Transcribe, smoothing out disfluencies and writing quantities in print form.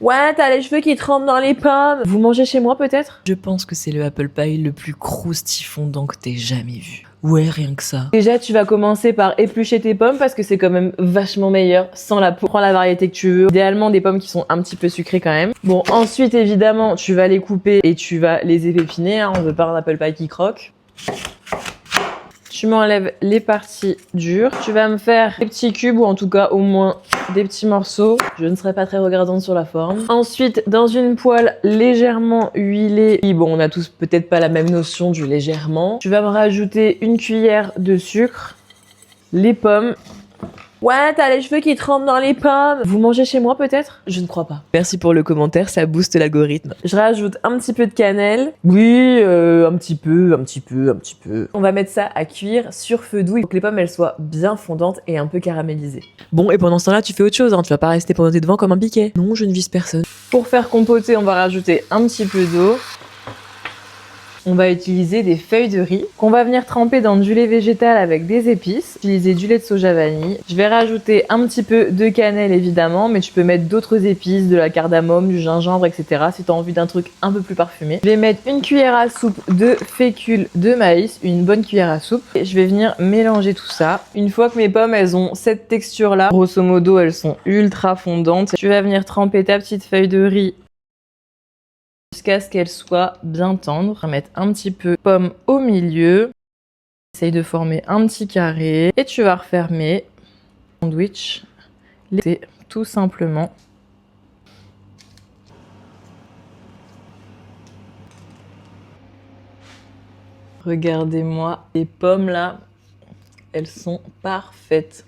Ouais, t'as les cheveux qui trempent dans les pommes. Vous mangez chez moi peut-être? Je pense que c'est le apple pie le plus croustifondant que t'aies jamais vu. Ouais, rien que ça. Déjà, tu vas commencer par éplucher tes pommes parce que c'est quand même vachement meilleur sans la peau. Prends la variété que tu veux. Idéalement, des pommes qui sont un petit peu sucrées quand même. Bon, ensuite, évidemment, tu vas les couper et tu vas les épépiner. Hein. On veut pas un apple pie qui croque. Tu m'enlèves les parties dures. Tu vas me faire des petits cubes ou en tout cas au moins des petits morceaux. Je ne serai pas très regardante sur la forme. Ensuite, dans une poêle légèrement huilée, bon, on a tous peut-être pas la même notion du légèrement. Tu vas me rajouter une cuillère de sucre, les pommes. Ouais, t'as les cheveux qui trempent dans les pommes. Vous mangez chez moi peut-être? Je ne crois pas. Merci pour le commentaire, ça booste l'algorithme. Je rajoute un petit peu de cannelle. Oui, un petit peu. On va mettre ça à cuire sur feu doux pour que les pommes elles soient bien fondantes et un peu caramélisées. Bon, et pendant ce temps-là, tu fais autre chose, hein. Tu vas pas rester pendant tes devants comme un biquet. Non, je ne vise personne. Pour faire compoter, on va rajouter un petit peu d'eau. On va utiliser des feuilles de riz qu'on va venir tremper dans du lait végétal avec des épices. Utiliser du lait de soja vanille. Je vais rajouter un petit peu de cannelle évidemment, mais tu peux mettre d'autres épices, de la cardamome, du gingembre, etc. si tu as envie d'un truc un peu plus parfumé. Je vais mettre une cuillère à soupe de fécule de maïs, une bonne cuillère à soupe. Et je vais venir mélanger tout ça. Une fois que mes pommes elles ont cette texture là, grosso modo elles sont ultra fondantes, tu vas venir tremper ta petite feuille de riz jusqu'à ce qu'elle soit bien tendre. On va mettre un petit peu de pomme au milieu. Essaye de former un petit carré. Et tu vas refermer le sandwich. C'est tout simplement. Regardez-moi, les pommes là, elles sont parfaites.